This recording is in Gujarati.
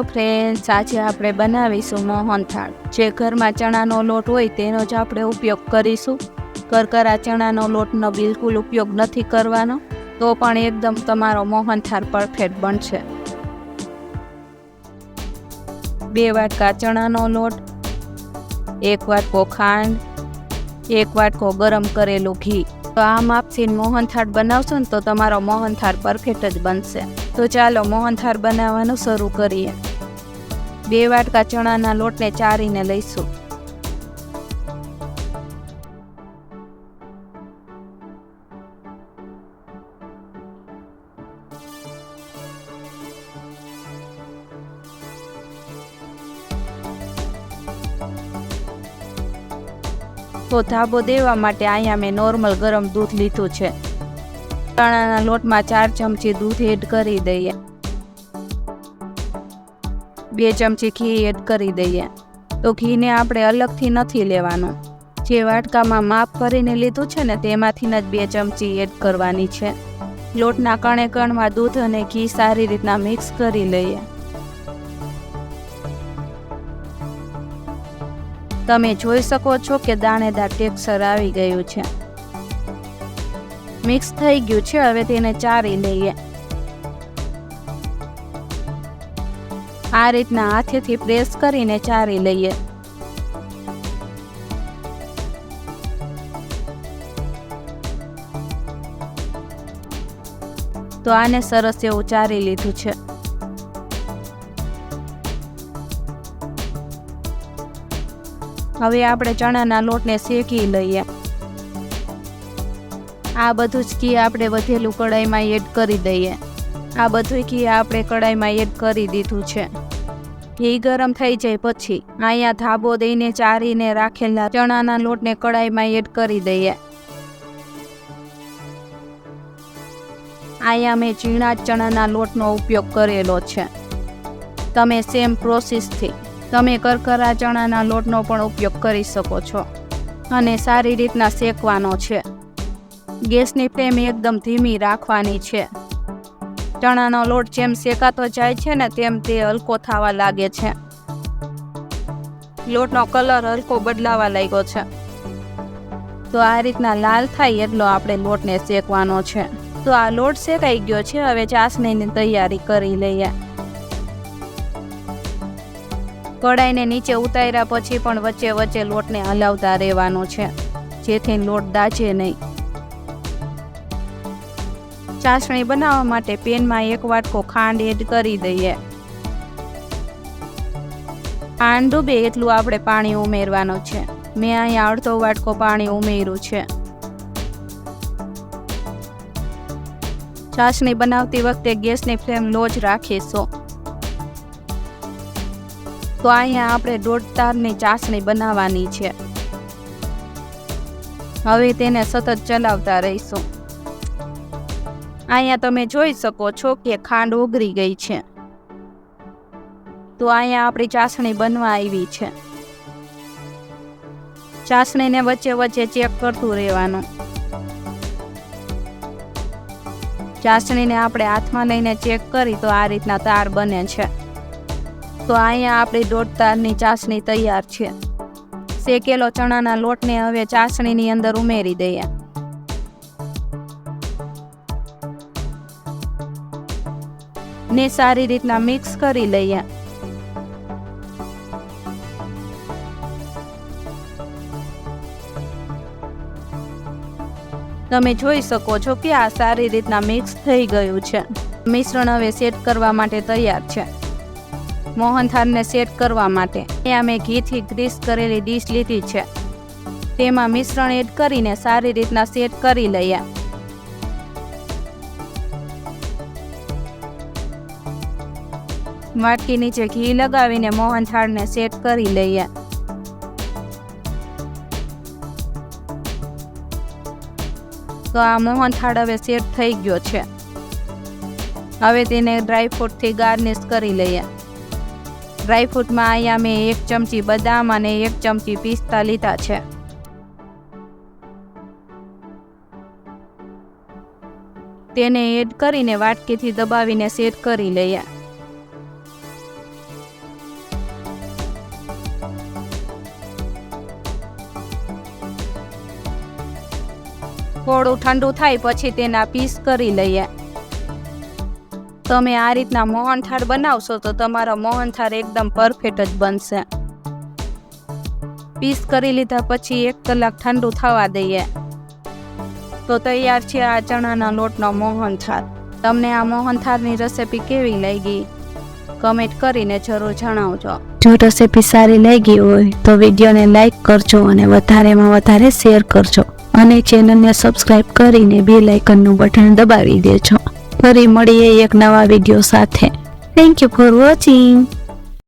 ફ્રેન્ડ્સ, આજે આપણે બનાવીશું મોહનથાળ। જે ઘરમાં ચણાનો લોટ હોય તેનો જ આપણે ઉપયોગ કરીશું। કરકરા ચણાનો લોટનો બિલકુલ ઉપયોગ નથી કરવાનો, તો પણ એકદમ તમારો મોહનથાળ પરફેક્ટ બનશે। 2 વાટકા ચણાનો લોટ, 1 વાટકો ખાંડ, 1 વાટકો ગરમ કરેલું ઘી। તો આ માપથી મોહનથાળ બનાવશો ને તો તમારો મોહનથાળ પરફેક્ટ જ બનશે। તો ચાલો મોહનથાળ બનાવવાનું શરૂ કરીએ। 2 વાટકા ચણાના લોટને ચારીને લઈશું। તો ધાબો દેવા માટે અહીંયા મેં નોર્મલ ગરમ દૂધ લીધું છે। ચણાના લોટમાં 4 ચમચી દૂધ એડ કરી દઈએ। 2 ચમચી ઘી એડ કરી દઈએ। તો ઘીને આપણે અલગથી નથી લેવાનું, જે વાટકામાં માપ કરીને લીધું છે ને તેમાંથી જ 2 ચમચી એડ કરવાની છે। લોટના કણે કણમાં દૂધ અને ઘી સારી રીતના મિક્સ કરી લઈએ। તમે જોઈ શકો છો કે દાણેદાર ટેક્સચર આવી ગયું છે। મિક્સ થઈ ગયું છે, હવે તેને ચારી લઈએ। આ રીતના હાથેથી પ્રેસ કરીને ચારી લઈએ। તો આને સરસ એવું ચારી લીધું છે। હવે આપણે ચણાના લોટને શેકી લઈએ। આ બધું જ ઘી આપણે વધેલું કડાઈમાં એડ કરી દઈએ। આ બધું ઘી આપણે કડાઈમાં એડ કરી દીધું છે। ઘી ગરમ થઈ જાય પછી અહીંયા ધાબો દઈને ચારીને રાખેલા ચણાના લોટને કડાઈમાં એડ કરી દઈએ। અહીંયા મેં ઝીણા ચણાના લોટનો ઉપયોગ કરેલો છે। તમે સેમ પ્રોસેસથી તમે કરકરા ચણાના લોટનો પણ ઉપયોગ કરી શકો છો અને સારી રીતના શેકવાનો છે। ગેસની ફ્લેમ એકદમ ધીમી રાખવાની છે। ચણાનો લોટ જેમ શેકાતો જાય છે ને તેમ તે હલકો થવા લાગે છે। લોટનો કલર હલકો બદલાવા લાગ્યો છે। તો આ રીતના લાલ થાય એટલો આપણે લોટને શેકવાનો છે। તો આ લોટ શેકાઈ ગયો છે, હવે ચાસણીની તૈયારી કરી લઈએ। કડાઈને નીચે ઉતાર્યા પછી પણ વચ્ચે વચ્ચે લોટને હલાવતા રહેવાનો છે, જેથી લોટ દાઝે નહીં। ચાસણી બનાવવા માટે પેનમાં 1 વાટકો ખાંડ એડ કરી દઈએ। ખાંડ ડૂબે એટલું આપણે પાણી ઉમેરવાનું છે। મેં અહીંયા અડધો વાટકો પાણી ઉમેર્યું છે। ચાસણી બનાવતી વખતે ગેસની ફ્લેમ લો જ રાખીશું। તો અહીંયા આપણે 1.5 તારની ચાસણી બનાવવાની છે। હવે તેને સતત ચલાવતા રહીશું। અહીંયા તમે જોઈ શકો છો કે ખાંડ ઓગળી ગઈ છે। તો અહીંયા આપણી ચાસણી બનવા આવી છે। ચાસણીને વચ્ચે વચ્ચે ચેક કરતું રહેવાનું। ચાસણીને આપણે હાથમાં લઈને ચેક કરી તો આ રીતના તાર બને છે। તો અહીંયા આપણી 1.5 તારની ચાસણી તૈયાર છે। શેકેલો ચણાના લોટને હવે ચાસણીની અંદર ઉમેરી દઈએ। ને સારી રીતના મિક્સ કરી લઈએ। તમે જોઈ શકો છો કે આ સારી રીતના મિક્સ થઈ ગયું છે। મિશ્રણ હવે સેટ કરવા માટે તૈયાર છે। મોહનથાળને સેટ કરવા માટે અહીંયા મેં ઘીથી ગ્રીસ કરેલી ડીશ લીધી છે। તેમાં મિશ્રણ એડ કરીને સારી રીતના સેટ કરી લઈએ। વાટકી નીચે ઘી લગાવીને મોહનથાળને સેટ કરી લઈએ। તો આ મોહનથાળ હવે સેટ થઈ ગયો છે। હવે તેને ડ્રાયફ્રૂટથી ગાર્નિશ કરી લઈએ। ડ્રાયફ્રૂટમાં અહીંયા મેં 1 ચમચી બદામ અને 1 ચમચી પિસ્તા લીધા છે। તેને એડ કરીને વાટકીથી દબાવીને સેટ કરી લઈએ। થોડું ઠંડુ થાય પછી તેના પીસ કરી લઈએ. તમે આ રીતના મોહનથાળ બનાવશો તો તમારો મોહનથાળ એકદમ પરફેક્ટ જ બનશે. પીસ કરી લીધા પછી 1 કલાક ઠંડુ થવા દઈએ તો તૈયાર છે આ ચણાના લોટનો મોહનથાળ. તમને આ મોહનથાળની રેસિપી કેવી લાગી કમેન્ટ કરીને જરૂર જણાવજો. જો રેસિપી સારી લાગી હોય તો વિડીયોને લાઈક કરજો અને વધારેમાં વધારે શેર કરજો અને ચેનલને સબસ્ક્રાઇબ કરીને બેલ આઇકનનું બટન દબાવી દેજો. ફરી મળીએ એક નવા વિડીયો સાથે. Thank you for watching.